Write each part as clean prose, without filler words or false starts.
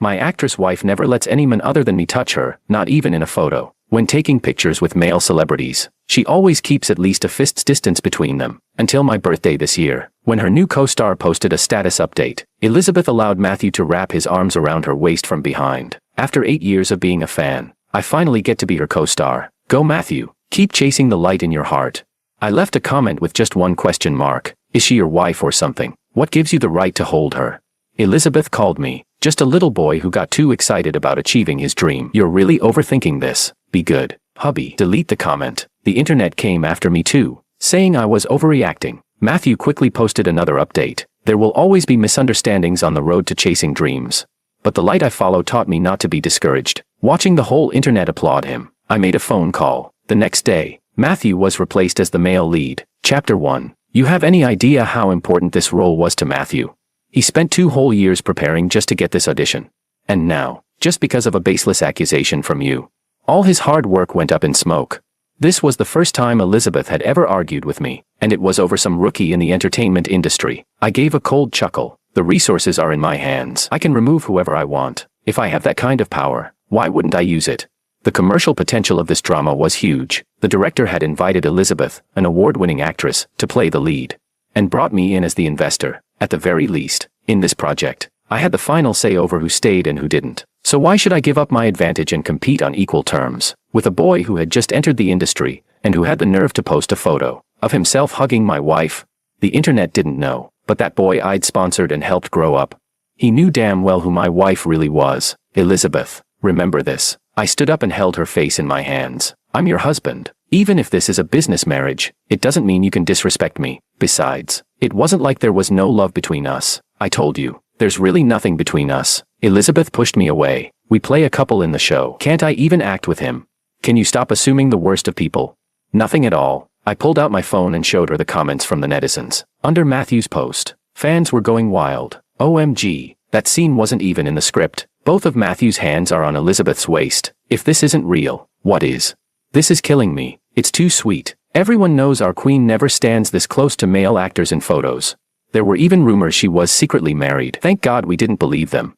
My actress wife never lets anyone other than me touch her, not even in a photo. When taking pictures with male celebrities, she always keeps at least a fist's distance between them. Until my birthday this year, when her new co-star posted a status update, Elizabeth allowed Matthew to wrap his arms around her waist from behind. After 8 years of being a fan, I finally get to be her co-star. Go Matthew, keep chasing the light in your heart. I left a comment with just one question mark. Is she your wife or something? What gives you the right to hold her? Elizabeth called me just a little boy who got too excited about achieving his dream. You're really overthinking this. Be good, hubby. Delete the comment. The internet came after me too, saying I was overreacting. Matthew quickly posted another update. There will always be misunderstandings on the road to chasing dreams. But the light I follow taught me not to be discouraged. Watching the whole internet applaud him, I made a phone call. The next day, Matthew was replaced as the male lead. Chapter 1. You have any idea how important this role was to Matthew? He spent 2 whole years preparing just to get this audition. And now, just because of a baseless accusation from you, all his hard work went up in smoke. This was the first time Elizabeth had ever argued with me, and it was over some rookie in the entertainment industry. I gave a cold chuckle. The resources are in my hands. I can remove whoever I want. If I have that kind of power, why wouldn't I use it? The commercial potential of this drama was huge. The director had invited Elizabeth, an award-winning actress, to play the lead, and brought me in as the investor. At the very least, in this project, I had the final say over who stayed and who didn't. So why should I give up my advantage and compete on equal terms with a boy who had just entered the industry and who had the nerve to post a photo of himself hugging my wife? The internet didn't know, but that boy I'd sponsored and helped grow up. He knew damn well who my wife really was. Elizabeth, remember this. I stood up and held her face in my hands. I'm your husband. Even if this is a business marriage, it doesn't mean you can disrespect me. Besides, it wasn't like there was no love between us. I told you, there's really nothing between us. Elizabeth pushed me away. We play a couple in the show. Can't I even act with him? Can you stop assuming the worst of people? Nothing at all. I pulled out my phone and showed her the comments from the netizens. Under Matthew's post, fans were going wild. OMG, that scene wasn't even in the script. Both of Matthew's hands are on Elizabeth's waist. If this isn't real, what is? This is killing me. It's too sweet. Everyone knows our queen never stands this close to male actors in photos. There were even rumors she was secretly married. Thank God we didn't believe them.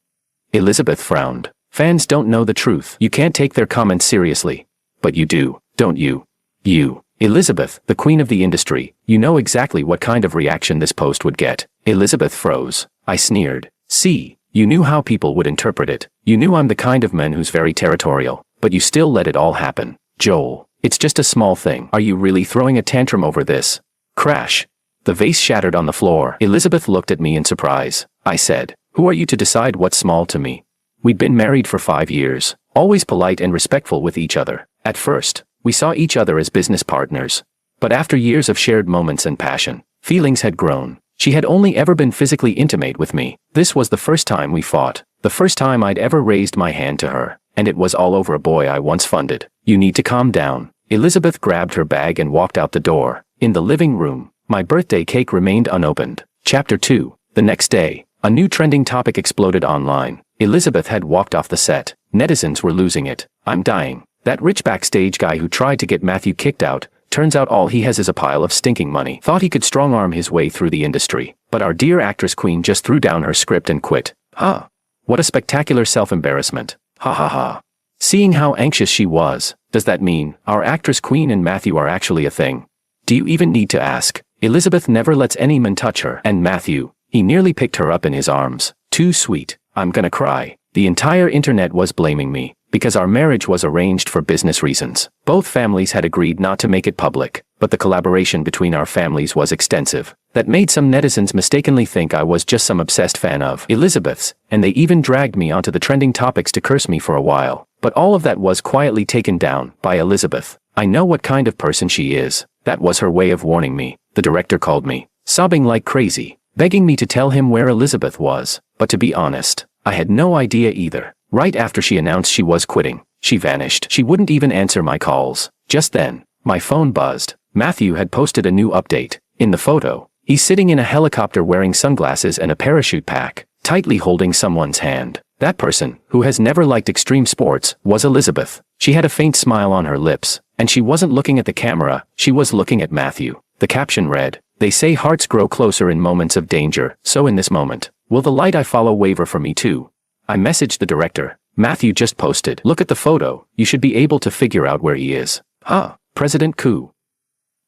Elizabeth frowned. Fans don't know the truth. You can't take their comments seriously. But you do, don't you? You, Elizabeth, the queen of the industry, you know exactly what kind of reaction this post would get. Elizabeth froze. I sneered. See, you knew how people would interpret it. You knew I'm the kind of man who's very territorial, but you still let it all happen. Joel, it's just a small thing. Are you really throwing a tantrum over this? Crash. The vase shattered on the floor. Elizabeth looked at me in surprise. I said, who are you to decide what's small to me? We'd been married for 5 years, always polite and respectful with each other. At first, we saw each other as business partners. But after years of shared moments and passion, feelings had grown. She had only ever been physically intimate with me. This was the first time we fought. The first time I'd ever raised my hand to her. And it was all over a boy I once funded. You need to calm down. Elizabeth grabbed her bag and walked out the door. In the living room, my birthday cake remained unopened. Chapter 2. The next day, a new trending topic exploded online. Elizabeth had walked off the set. Netizens were losing it. I'm dying. That rich backstage guy who tried to get Matthew kicked out, turns out all he has is a pile of stinking money. Thought he could strong-arm his way through the industry. But our dear actress queen just threw down her script and quit. Huh. What a spectacular self-embarrassment. Ha ha ha. Seeing how anxious she was, does that mean our actress queen and Matthew are actually a thing? Do you even need to ask? Elizabeth never lets any man touch her, and Matthew, he nearly picked her up in his arms. Too sweet. I'm gonna cry. The entire internet was blaming me, because our marriage was arranged for business reasons. Both families had agreed not to make it public, but the collaboration between our families was extensive. That made some netizens mistakenly think I was just some obsessed fan of Elizabeth's, and they even dragged me onto the trending topics to curse me for a while. But all of that was quietly taken down by Elizabeth. I know what kind of person she is. That was her way of warning me. The director called me, sobbing like crazy, begging me to tell him where Elizabeth was. But to be honest, I had no idea either. Right after she announced she was quitting, she vanished. She wouldn't even answer my calls. Just then, my phone buzzed. Matthew had posted a new update. In the photo, he's sitting in a helicopter wearing sunglasses and a parachute pack, tightly holding someone's hand. That person, who has never liked extreme sports, was Elizabeth. She had a faint smile on her lips, and she wasn't looking at the camera, she was looking at Matthew. The caption read, "They say hearts grow closer in moments of danger, so in this moment, will the light I follow waver for me too?" I messaged the director. Matthew just posted. Look at the photo, you should be able to figure out where he is. Huh, President Koo.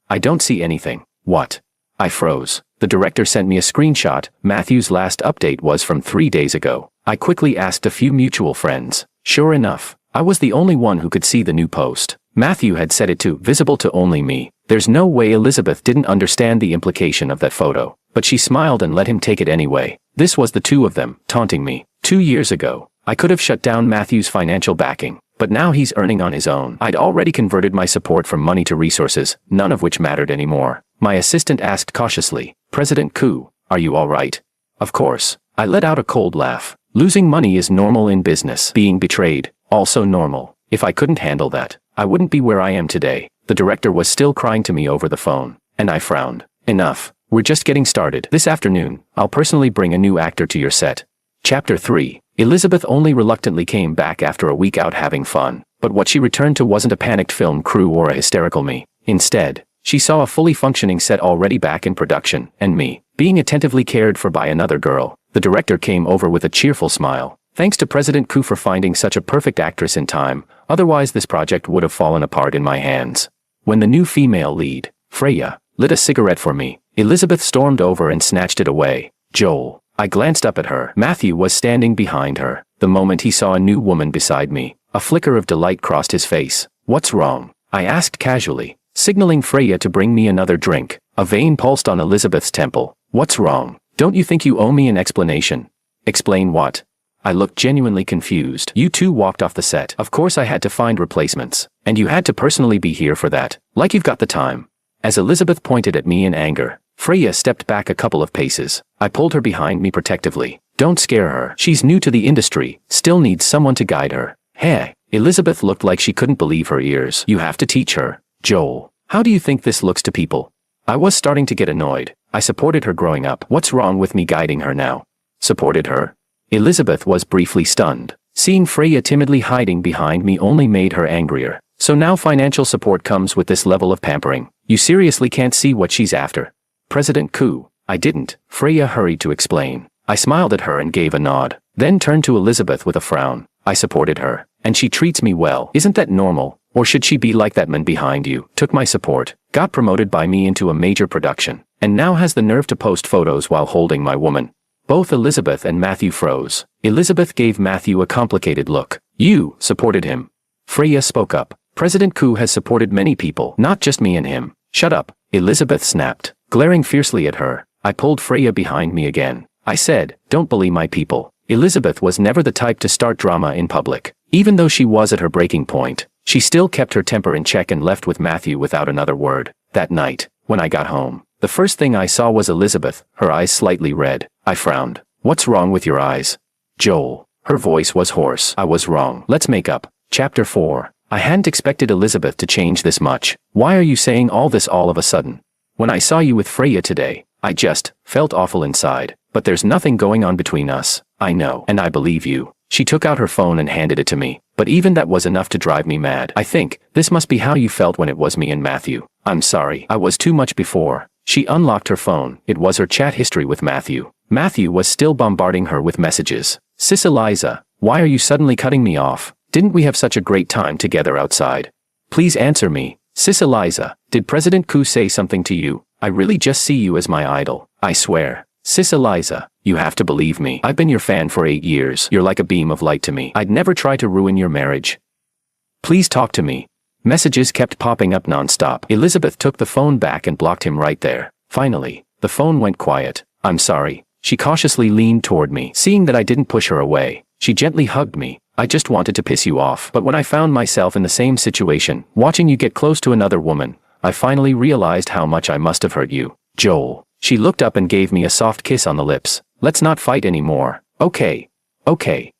I don't see anything. What? I froze. The director sent me a screenshot. Matthew's last update was from 3 days ago. I quickly asked a few mutual friends. Sure enough, I was the only one who could see the new post. Matthew had set it to visible to only me. There's no way Elizabeth didn't understand the implication of that photo, but she smiled and let him take it anyway. This was the two of them, taunting me. 2 years ago, I could have shut down Matthew's financial backing, but now he's earning on his own. I'd already converted my support from money to resources, none of which mattered anymore. My assistant asked cautiously, President Koo, are you all right? Of course. I let out a cold laugh. Losing money is normal in business. Being betrayed, also normal. If I couldn't handle that, I wouldn't be where I am today. The director was still crying to me over the phone, and I frowned. Enough. We're just getting started. This afternoon, I'll personally bring a new actor to your set. Chapter 3. Elizabeth only reluctantly came back after a week out having fun, but what she returned to wasn't a panicked film crew or a hysterical me. Instead, she saw a fully functioning set already back in production, and me, being attentively cared for by another girl. The director came over with a cheerful smile. Thanks to President Koo for finding such a perfect actress in time, otherwise this project would have fallen apart in my hands. When the new female lead, Freya, lit a cigarette for me, Elizabeth stormed over and snatched it away. Joel. I glanced up at her. Matthew was standing behind her. The moment he saw a new woman beside me, a flicker of delight crossed his face. What's wrong? I asked casually, signaling Freya to bring me another drink. A vein pulsed on Elizabeth's temple. What's wrong? Don't you think you owe me an explanation? Explain what? I looked genuinely confused. You two walked off the set. Of course I had to find replacements. And you had to personally be here for that. Like you've got the time. As Elizabeth pointed at me in anger, Freya stepped back a couple of paces. I pulled her behind me protectively. Don't scare her. She's new to the industry, still needs someone to guide her. Hey. Elizabeth looked like she couldn't believe her ears. You have to teach her. Joel. How do you think this looks to people? I was starting to get annoyed. I supported her growing up. What's wrong with me guiding her now? Supported her? Elizabeth was briefly stunned. Seeing Freya timidly hiding behind me only made her angrier. So now financial support comes with this level of pampering. You seriously can't see what she's after. President Koo. I didn't. Freya hurried to explain. I smiled at her and gave a nod, then turned to Elizabeth with a frown. I supported her, and she treats me well. Isn't that normal? Or should she be like that man behind you? Took my support, got promoted by me into a major production, and now has the nerve to post photos while holding my woman. Both Elizabeth and Matthew froze. Elizabeth gave Matthew a complicated look. You supported him. Freya spoke up. President Koo has supported many people, not just me and him. Shut up. Elizabeth snapped. Glaring fiercely at her, I pulled Freya behind me again. I said, don't bully my people. Elizabeth was never the type to start drama in public. Even though she was at her breaking point, she still kept her temper in check and left with Matthew without another word. That night, when I got home, the first thing I saw was Elizabeth, her eyes slightly red. I frowned. What's wrong with your eyes? Joel. Her voice was hoarse. I was wrong. Let's make up. Chapter 4. I hadn't expected Elizabeth to change this much. Why are you saying all this all of a sudden? When I saw you with Freya today, I just felt awful inside. But there's nothing going on between us. I know, and I believe you. She took out her phone and handed it to me. But even that was enough to drive me mad. I think this must be how you felt when it was me and Matthew. I'm sorry. I was too much before. She unlocked her phone. It was her chat history with Matthew. Matthew was still bombarding her with messages. Sis Eliza, why are you suddenly cutting me off? Didn't we have such a great time together outside? Please answer me. Sis Eliza, did President Koo say something to you? I really just see you as my idol. I swear. Sis Eliza, you have to believe me. I've been your fan for 8 years. You're like a beam of light to me. I'd never try to ruin your marriage. Please talk to me. Messages kept popping up nonstop. Elizabeth took the phone back and blocked him right there. Finally, the phone went quiet. I'm sorry. She cautiously leaned toward me. Seeing that I didn't push her away, she gently hugged me. I just wanted to piss you off. But when I found myself in the same situation, watching you get close to another woman, I finally realized how much I must have hurt you. Joel. She looked up and gave me a soft kiss on the lips. Let's not fight anymore. Okay.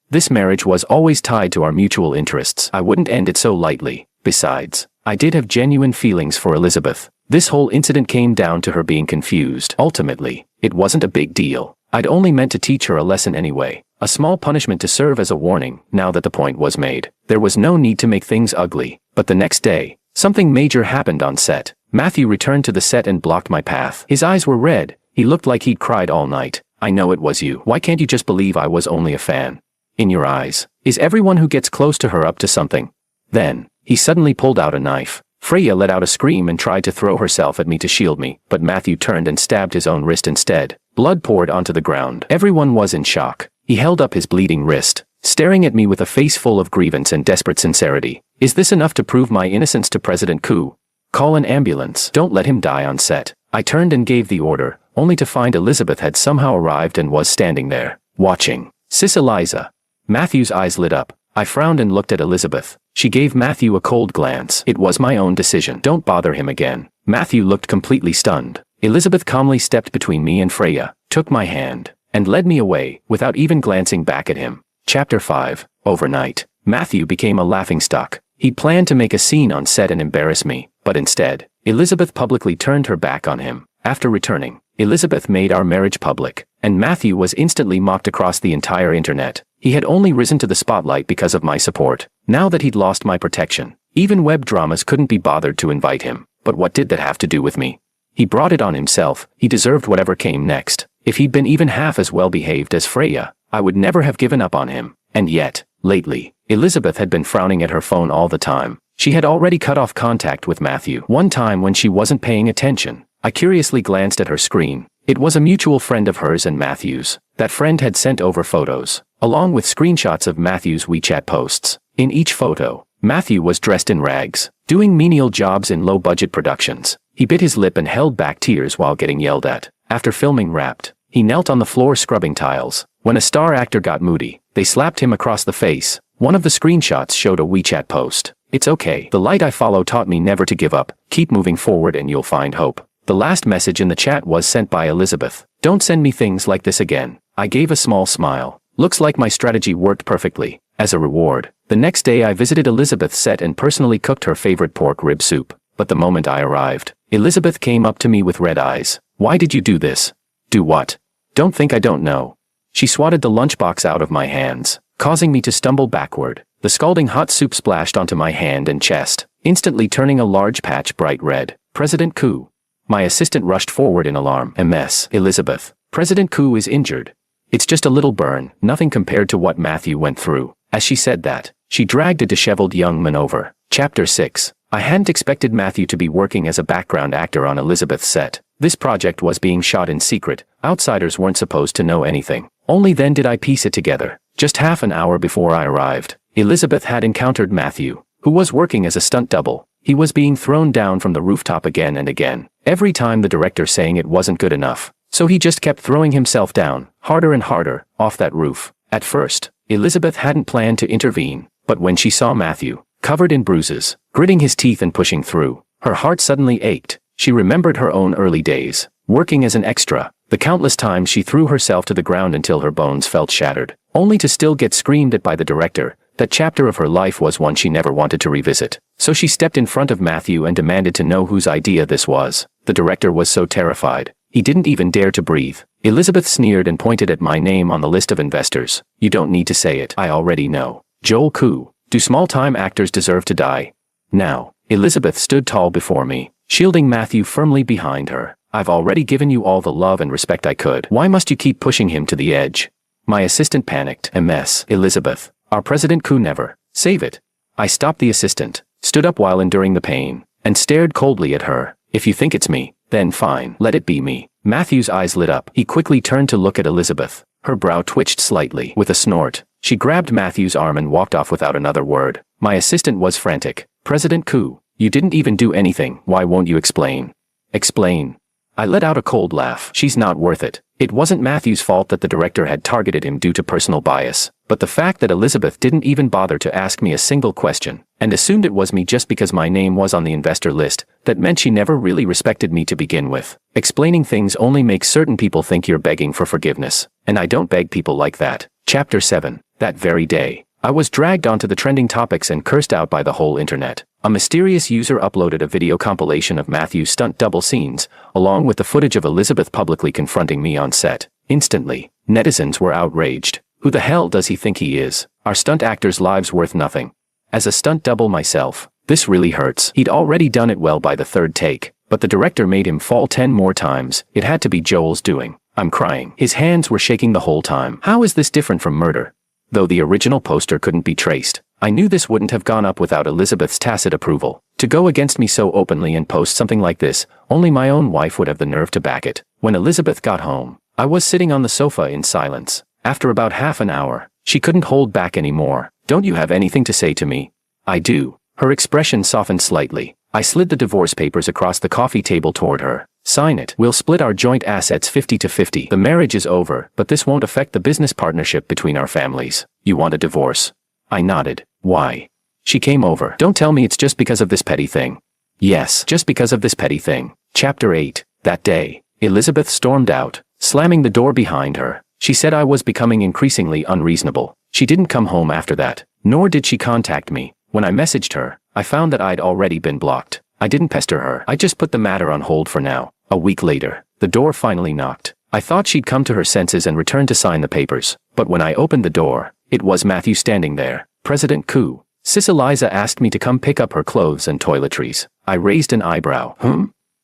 This marriage was always tied to our mutual interests. I wouldn't end it so lightly. Besides, I did have genuine feelings for Elizabeth. This whole incident came down to her being confused. Ultimately, it wasn't a big deal. I'd only meant to teach her a lesson anyway. A small punishment to serve as a warning, now that the point was made. There was no need to make things ugly. But the next day, something major happened on set. Matthew returned to the set and blocked my path. His eyes were red. He looked like he'd cried all night. I know it was you. Why can't you just believe I was only a fan? in your eyes? Is everyone who gets close to her up to something? Then, he suddenly pulled out a knife. Freya let out a scream and tried to throw herself at me to shield me, but Matthew turned and stabbed his own wrist instead. Blood poured onto the ground. Everyone was in shock. He held up his bleeding wrist, staring at me with a face full of grievance and desperate sincerity. Is this enough to prove my innocence to President Koo? Call an ambulance. Don't let him die on set. I turned and gave the order, only to find Elizabeth had somehow arrived and was standing there, watching. Sis Eliza. Matthew's eyes lit up. I frowned and looked at Elizabeth. She gave Matthew a cold glance. It was my own decision. Don't bother him again. Matthew looked completely stunned. Elizabeth calmly stepped between me and Freya, took my hand, and led me away, without even glancing back at him. Chapter 5. Overnight. Matthew became a laughingstock. He planned to make a scene on set and embarrass me, but instead, Elizabeth publicly turned her back on him. After returning, Elizabeth made our marriage public, and Matthew was instantly mocked across the entire internet. He had only risen to the spotlight because of my support. Now that he'd lost my protection, even web dramas couldn't be bothered to invite him. But what did that have to do with me? He brought it on himself. He deserved whatever came next. If he'd been even half as well behaved as Freya, I would never have given up on him. And yet, lately, Elizabeth had been frowning at her phone all the time. She had already cut off contact with Matthew. One time when she wasn't paying attention, I curiously glanced at her screen. It was a mutual friend of hers and Matthew's. That friend had sent over photos, along with screenshots of Matthew's WeChat posts. In each photo, Matthew was dressed in rags, doing menial jobs in low-budget productions. He bit his lip and held back tears while getting yelled at. After filming Wrapped, he knelt on the floor scrubbing tiles. When a star actor got moody, they slapped him across the face. One of the screenshots showed a WeChat post. It's okay. The light I follow taught me never to give up. Keep moving forward and you'll find hope. The last message in the chat was sent by Elizabeth. Don't send me things like this again. I gave a small smile. Looks like my strategy worked perfectly. As a reward, the next day I visited Elizabeth's set and personally cooked her favorite pork rib soup. But the moment I arrived, Elizabeth came up to me with red eyes. Why did you do this? Do what? Don't think I don't know. She swatted the lunchbox out of my hands, causing me to stumble backward. The scalding hot soup splashed onto my hand and chest, instantly turning a large patch bright red. President Koo. My assistant rushed forward in alarm. MS. Elizabeth. President Koo is injured. It's just a little burn, nothing compared to what Matthew went through. As she said that, she dragged a disheveled young man over. Chapter 6. I hadn't expected Matthew to be working as a background actor on Elizabeth's set. This project was being shot in secret. Outsiders weren't supposed to know anything. Only then did I piece it together. Just half an hour before I arrived, Elizabeth had encountered Matthew, who was working as a stunt double. He was being thrown down from the rooftop again and again, every time the director saying it wasn't good enough. So he just kept throwing himself down, harder and harder, off that roof. At first, Elizabeth hadn't planned to intervene, but when she saw Matthew, covered in bruises, gritting his teeth and pushing through, her heart suddenly ached. She remembered her own early days, working as an extra, the countless times she threw herself to the ground until her bones felt shattered, only to still get screamed at by the director. That chapter of her life was one she never wanted to revisit. So she stepped in front of Matthew and demanded to know whose idea this was. The director was so terrified, he didn't even dare to breathe. Elizabeth sneered and pointed at my name on the list of investors. You don't need to say it. I already know. Joel Koo. Do small-time actors deserve to die? Now, Elizabeth stood tall before me, shielding Matthew firmly behind her. I've already given you all the love and respect I could. Why must you keep pushing him to the edge? My assistant panicked. MS. Elizabeth. Our President Koo never. Save it. I stopped the assistant, stood up while enduring the pain, and stared coldly at her. If you think it's me, then fine. Let it be me. Matthew's eyes lit up. He quickly turned to look at Elizabeth. Her brow twitched slightly. With a snort, she grabbed Matthew's arm and walked off without another word. My assistant was frantic. President Koo, you didn't even do anything. Why won't you explain? Explain. I let out a cold laugh. She's not worth it. It wasn't Matthew's fault that the director had targeted him due to personal bias, but the fact that Elizabeth didn't even bother to ask me a single question, and assumed it was me just because my name was on the investor list, that meant she never really respected me to begin with. Explaining things only makes certain people think you're begging for forgiveness, and I don't beg people like that. Chapter 7. That very day, I was dragged onto the trending topics and cursed out by the whole internet. A mysterious user uploaded a video compilation of Matthew's stunt double scenes, along with the footage of Elizabeth publicly confronting me on set. Instantly, netizens were outraged. Who the hell does he think he is? Are stunt actors' lives worth nothing? As a stunt double myself, this really hurts. He'd already done it well by the third take, but the director made him fall 10 more times. It had to be Joel's doing. I'm crying. His hands were shaking the whole time. How is this different from murder? Though the original poster couldn't be traced, I knew this wouldn't have gone up without Elizabeth's tacit approval. To go against me so openly and post something like this, only my own wife would have the nerve to back it. When Elizabeth got home, I was sitting on the sofa in silence. After about half an hour, she couldn't hold back anymore. "Don't you have anything to say to me?" "I do." Her expression softened slightly. I slid the divorce papers across the coffee table toward her. "Sign it. We'll split our joint assets 50-50. The marriage is over, but this won't affect the business partnership between our families. You want a divorce?" I nodded. "Why?" She came over. "Don't tell me it's just because of this petty thing." "Yes, just because of this petty thing." Chapter 8. That day, Elizabeth stormed out, slamming the door behind her. She said I was becoming increasingly unreasonable. She didn't come home after that, nor did she contact me. When I messaged her, I found that I'd already been blocked. I didn't pester her. I just put the matter on hold for now. A week later, the door finally knocked. I thought she'd come to her senses and return to sign the papers. But when I opened the door, it was Matthew standing there. "President Koo." Sis Eliza asked me to come pick up her clothes and toiletries. I raised an eyebrow.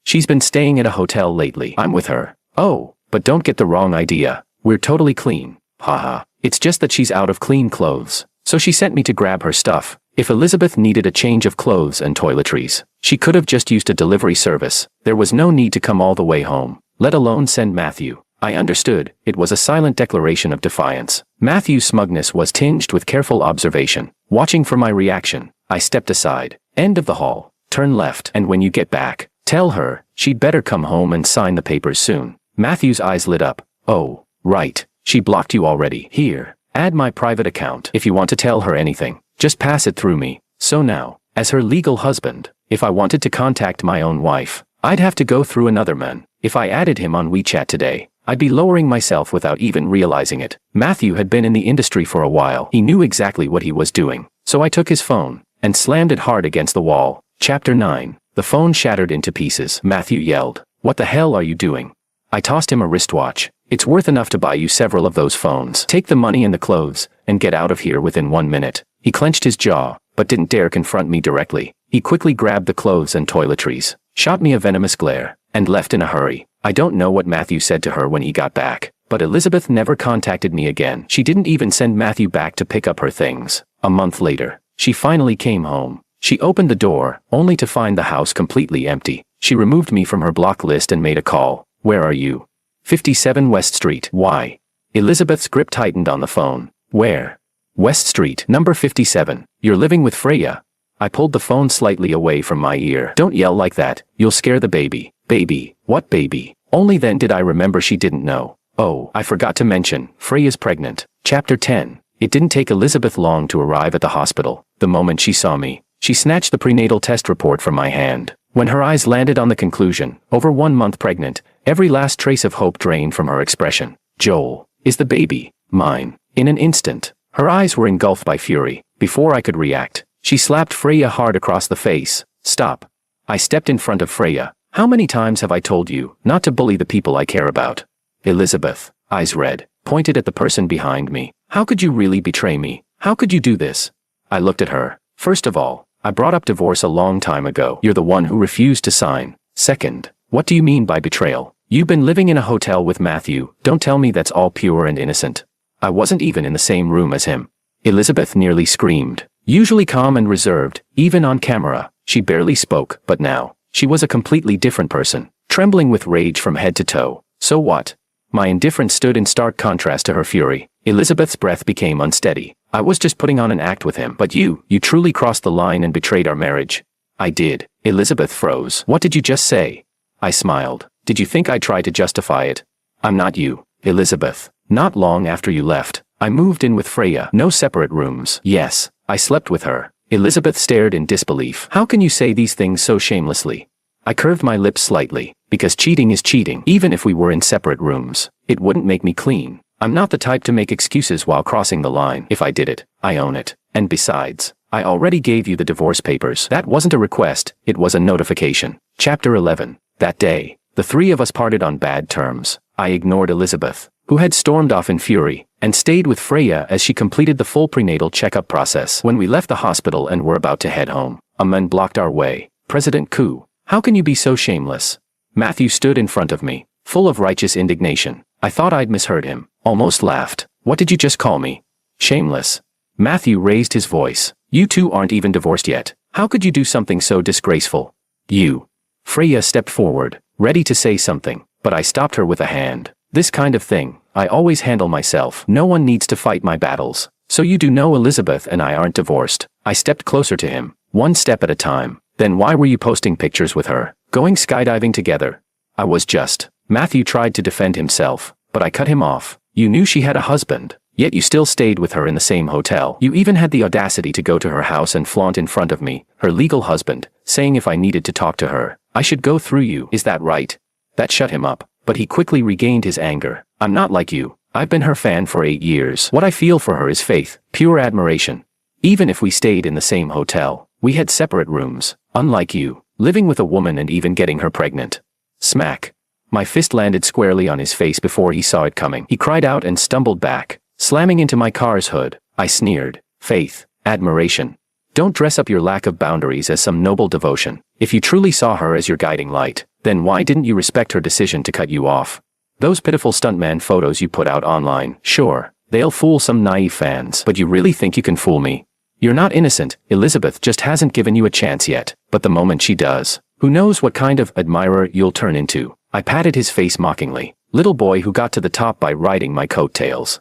She's been staying at a hotel lately. I'm with her. "Oh, but don't get the wrong idea. We're totally clean." Haha. It's just that she's out of clean clothes. So she sent me to grab her stuff. If Elizabeth needed a change of clothes and toiletries, she could have just used a delivery service. There was no need to come all the way home, let alone send Matthew. I understood. It was a silent declaration of defiance. Matthew's smugness was tinged with careful observation. Watching for my reaction, I stepped aside. "End of the hall. Turn left, and when you get back, tell her she'd better come home and sign the papers soon." Matthew's eyes lit up. "Oh, right. She blocked you already. Here, add my private account. If you want to tell her anything, just pass it through me." So now, as her legal husband, if I wanted to contact my own wife, I'd have to go through another man. If I added him on WeChat today, I'd be lowering myself without even realizing it. Matthew had been in the industry for a while. He knew exactly what he was doing. So I took his phone and slammed it hard against the wall. Chapter 9. The phone shattered into pieces. Matthew yelled, "What the hell are you doing?" I tossed him a wristwatch. "It's worth enough to buy you several of those phones. Take the money and the clothes, and get out of here within 1 minute." He clenched his jaw, but didn't dare confront me directly. He quickly grabbed the clothes and toiletries, shot me a venomous glare, and left in a hurry. I don't know what Matthew said to her when he got back, but Elizabeth never contacted me again. She didn't even send Matthew back to pick up her things. A month later, she finally came home. She opened the door, only to find the house completely empty. She removed me from her block list and made a call. "Where are you?" 57 West Street. "Why?" Elizabeth's grip tightened on the phone. "Where?" "West Street, number 57. You're living with Freya." I pulled the phone slightly away from my ear. "Don't yell like that. You'll scare the baby." "Baby? What baby?" Only then did I remember she didn't know. "Oh, I forgot to mention, Freya's pregnant." Chapter 10. It didn't take Elizabeth long to arrive at the hospital. The moment she saw me, she snatched the prenatal test report from my hand. When her eyes landed on the conclusion, over 1 month pregnant, every last trace of hope drained from her expression. "Joel, is the baby mine?" In an instant, her eyes were engulfed by fury. Before I could react, she slapped Freya hard across the face. "Stop." I stepped in front of Freya. "How many times have I told you not to bully the people I care about?" Elizabeth, eyes red, pointed at the person behind me. "How could you really betray me? How could you do this?" I looked at her. "First of all, I brought up divorce a long time ago. You're the one who refused to sign. Second, what do you mean by betrayal? You've been living in a hotel with Matthew. Don't tell me that's all pure and innocent. I wasn't even in the same room as him." Elizabeth nearly screamed. Usually calm and reserved, even on camera, she barely spoke, but now, she was a completely different person, trembling with rage from head to toe. "So what?" My indifference stood in stark contrast to her fury. Elizabeth's breath became unsteady. "I was just putting on an act with him. But you truly crossed the line and betrayed our marriage." "I did." Elizabeth froze. "What did you just say?" I smiled. "Did you think I'd try to justify it?" "I'm not you, Elizabeth." "Not long after you left, I moved in with Freya. No separate rooms." "Yes, I slept with her." Elizabeth stared in disbelief. "How can you say these things so shamelessly?" I curved my lips slightly. "Because cheating is cheating. Even if we were in separate rooms, it wouldn't make me clean. I'm not the type to make excuses while crossing the line. If I did it, I own it. And besides, I already gave you the divorce papers. That wasn't a request, it was a notification." Chapter 11. That day, the three of us parted on bad terms. I ignored Elizabeth, who had stormed off in fury, and stayed with Freya as she completed the full prenatal checkup process. When we left the hospital and were about to head home, a man blocked our way. "President Koo, how can you be so shameless?" Matthew stood in front of me, full of righteous indignation. I thought I'd misheard him, almost laughed. "What did you just call me?" Shameless. Matthew raised his voice. You two aren't even divorced yet. How could you do something so disgraceful? You. Freya stepped forward, ready to say something, but I stopped her with a hand. This kind of thing, I always handle myself. No one needs to fight my battles. So you do know Elizabeth and I aren't divorced. I stepped closer to him, one step at a time. Then why were you posting pictures with her? Going skydiving together? I was just. Matthew tried to defend himself, but I cut him off. You knew she had a husband, yet you still stayed with her in the same hotel. You even had the audacity to go to her house and flaunt in front of me, her legal husband, saying if I needed to talk to her, I should go through you. Is that right? That shut him up, but he quickly regained his anger. I'm not like you. I've been her fan for 8 years. What I feel for her is faith, pure admiration. Even if we stayed in the same hotel, we had separate rooms. Unlike you, living with a woman and even getting her pregnant. Smack. My fist landed squarely on his face before he saw it coming. He cried out and stumbled back, slamming into my car's hood. I sneered. Faith, admiration. Don't dress up your lack of boundaries as some noble devotion. If you truly saw her as your guiding light, then why didn't you respect her decision to cut you off? Those pitiful stuntman photos you put out online, sure, they'll fool some naive fans, but you really think you can fool me? You're not innocent. Elizabeth just hasn't given you a chance yet, but the moment she does, who knows what kind of admirer you'll turn into. I patted his face mockingly. Little boy who got to the top by riding my coattails.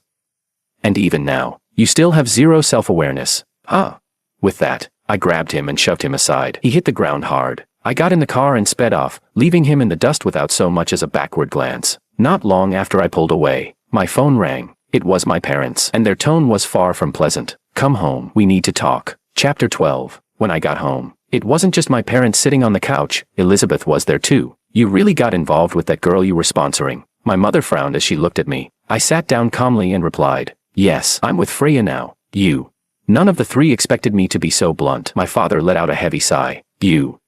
And even now, you still have zero self-awareness. Huh? With that, I grabbed him and shoved him aside. He hit the ground hard. I got in the car and sped off, leaving him in the dust without so much as a backward glance. Not long after I pulled away, my phone rang. It was my parents, and their tone was far from pleasant. Come home, we need to talk. Chapter 12. When I got home, it wasn't just my parents sitting on the couch, Elizabeth was there too. You really got involved with that girl you were sponsoring. My mother frowned as she looked at me. I sat down calmly and replied, yes, I'm with Freya now. You. None of the three expected me to be so blunt. My father let out a heavy sigh. You.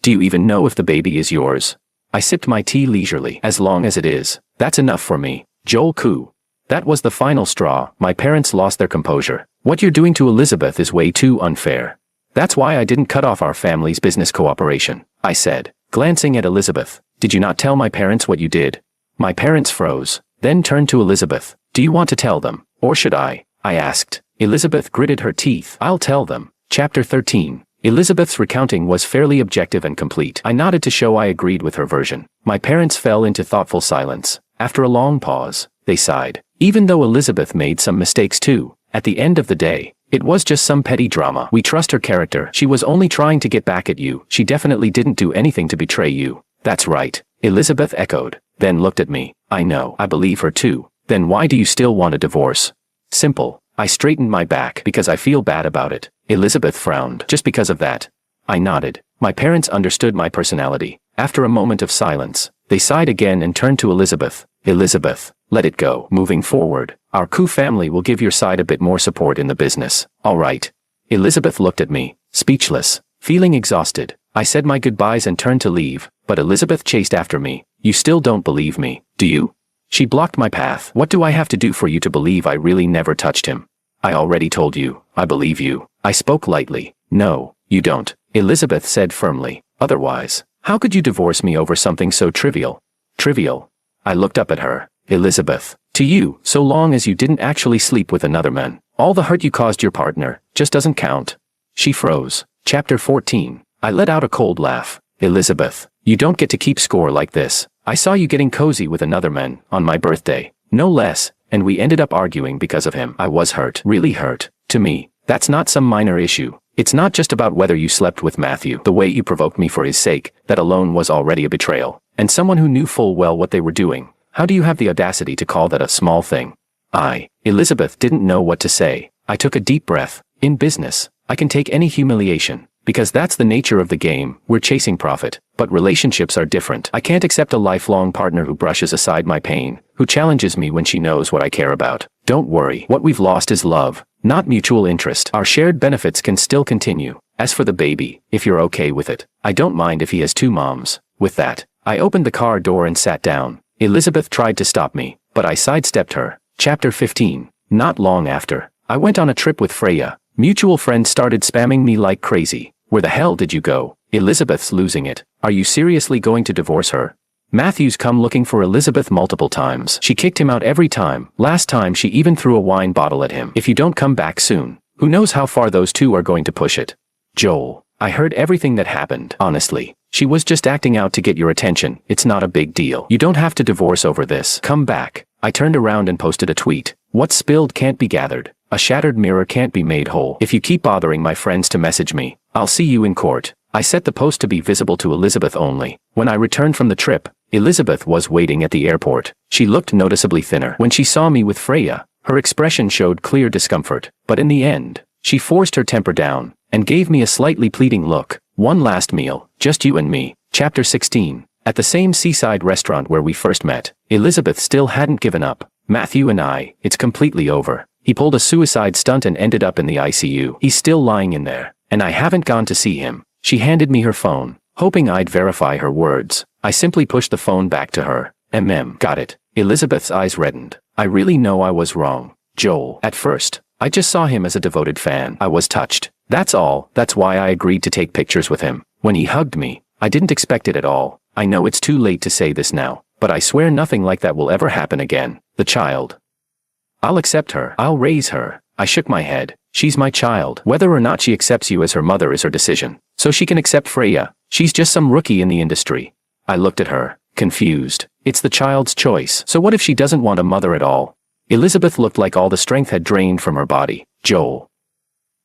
Do you even know if the baby is yours? I sipped my tea leisurely. As long as it is, that's enough for me. Joel coo. That was the final straw. My parents lost their composure. What you're doing to Elizabeth is way too unfair. That's why I didn't cut off our family's business cooperation, I said, glancing at Elizabeth. Did you not tell my parents what you did? My parents froze, then turned to Elizabeth. Do you want to tell them, or should I asked. Elizabeth gritted her teeth. I'll tell them. Chapter 13. Elizabeth's recounting was fairly objective and complete. I nodded to show I agreed with her version. My parents fell into thoughtful silence. After a long pause, they sighed. Even though Elizabeth made some mistakes too, at the end of the day, it was just some petty drama. We trust her character. She was only trying to get back at you. She definitely didn't do anything to betray you. That's right, Elizabeth echoed, then looked at me. I know. I believe her too. Then why do you still want a divorce? Simple. I straightened my back because I feel bad about it. Elizabeth frowned. Just because of that? I nodded. My parents understood my personality. After a moment of silence, they sighed again and turned to Elizabeth. Elizabeth, let it go. Moving forward, our Koo family will give your side a bit more support in the business. All right. Elizabeth looked at me, speechless, feeling exhausted. I said my goodbyes and turned to leave, but Elizabeth chased after me. You still don't believe me, do you? She blocked my path. What do I have to do for you to believe I really never touched him? I already told you. I believe you. I spoke lightly. No, you don't, Elizabeth said firmly. Otherwise, how could you divorce me over something so trivial? Trivial? I looked up at her. Elizabeth, to you, so long as you didn't actually sleep with another man, all the hurt you caused your partner just doesn't count. She froze. Chapter 14. I let out a cold laugh. Elizabeth, you don't get to keep score like this. I saw you getting cozy with another man on my birthday. No less, and we ended up arguing because of him. I was hurt. Really hurt. To me, that's not some minor issue. It's not just about whether you slept with Matthew. The way you provoked me for his sake, that alone was already a betrayal. And someone who knew full well what they were doing. How do you have the audacity to call that a small thing? Elizabeth didn't know what to say. I took a deep breath. In business, I can take any humiliation. Because that's the nature of the game. We're chasing profit. But relationships are different. I can't accept a lifelong partner who brushes aside my pain, who challenges me when she knows what I care about. Don't worry. What we've lost is love, not mutual interest. Our shared benefits can still continue. As for the baby, if you're okay with it, I don't mind if he has 2 moms. With that, I opened the car door and sat down. Elizabeth tried to stop me, but I sidestepped her. Chapter 15. Not long after, I went on a trip with Freya. Mutual friends started spamming me like crazy. Where the hell did you go? Elizabeth's losing it. Are you seriously going to divorce her? Matthew's come looking for Elizabeth multiple times. She kicked him out every time. Last time she even threw a wine bottle at him. If you don't come back soon, who knows how far those two are going to push it. Joel, I heard everything that happened. Honestly, she was just acting out to get your attention. It's not a big deal. You don't have to divorce over this. Come back. I turned around and posted a tweet. What's spilled can't be gathered. A shattered mirror can't be made whole. If you keep bothering my friends to message me, I'll see you in court. I set the post to be visible to Elizabeth only. When I returned from the trip, Elizabeth was waiting at the airport. She looked noticeably thinner. When she saw me with Freya, her expression showed clear discomfort. But in the end, she forced her temper down and gave me a slightly pleading look. One last meal, just you and me. Chapter 16. At the same seaside restaurant where we first met, Elizabeth still hadn't given up. Matthew and I, it's completely over. He pulled a suicide stunt and ended up in the ICU. He's still lying in there, and I haven't gone to see him. She handed me her phone, hoping I'd verify her words. I simply pushed the phone back to her. Got it. Elizabeth's eyes reddened. I really know I was wrong, Joel. At first, I just saw him as a devoted fan. I was touched. That's all. That's why I agreed to take pictures with him. When he hugged me, I didn't expect it at all. I know it's too late to say this now, but I swear nothing like that will ever happen again. The child. I'll accept her. I'll raise her. I shook my head. She's my child. Whether or not she accepts you as her mother is her decision. So she can accept Freya. She's just some rookie in the industry. I looked at her, confused. It's the child's choice. So what if she doesn't want a mother at all? Elizabeth looked like all the strength had drained from her body. Joel.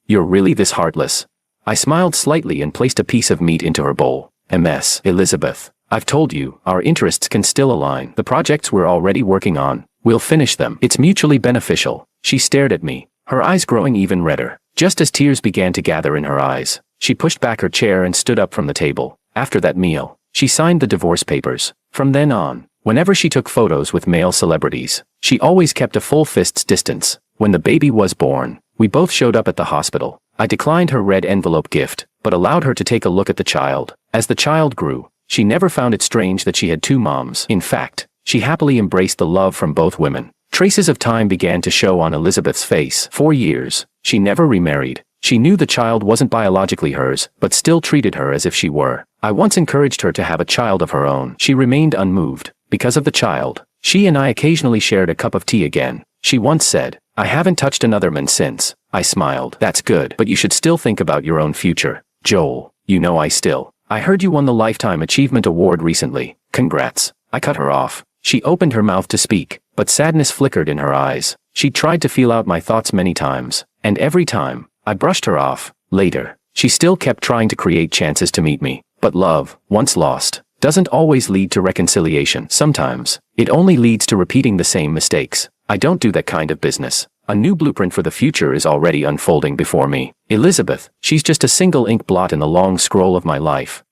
You're really this heartless. I smiled slightly and placed a piece of meat into her bowl. Elizabeth, I've told you, our interests can still align. The projects we're already working on, we'll finish them. It's mutually beneficial. She stared at me, her eyes growing even redder. Just as tears began to gather in her eyes, she pushed back her chair and stood up from the table. After that meal, she signed the divorce papers. From then on, whenever she took photos with male celebrities, she always kept a full fist's distance. When the baby was born, we both showed up at the hospital. I declined her red envelope gift, but allowed her to take a look at the child. As the child grew, she never found it strange that she had two moms. In fact, she happily embraced the love from both women. Traces of time began to show on Elizabeth's face. 4 years. She never remarried. She knew the child wasn't biologically hers, but still treated her as if she were. I once encouraged her to have a child of her own. She remained unmoved. Because of the child, she and I occasionally shared a cup of tea again. She once said, I haven't touched another man since. I smiled. That's good, but you should still think about your own future. Joel, you know I heard you won the Lifetime Achievement Award recently. Congrats. I cut her off. She opened her mouth to speak, but sadness flickered in her eyes. She tried to feel out my thoughts many times, and every time, I brushed her off. Later, she still kept trying to create chances to meet me. But love, once lost, doesn't always lead to reconciliation. Sometimes, it only leads to repeating the same mistakes. I don't do that kind of business. A new blueprint for the future is already unfolding before me. Elizabeth, she's just a single ink blot in the long scroll of my life.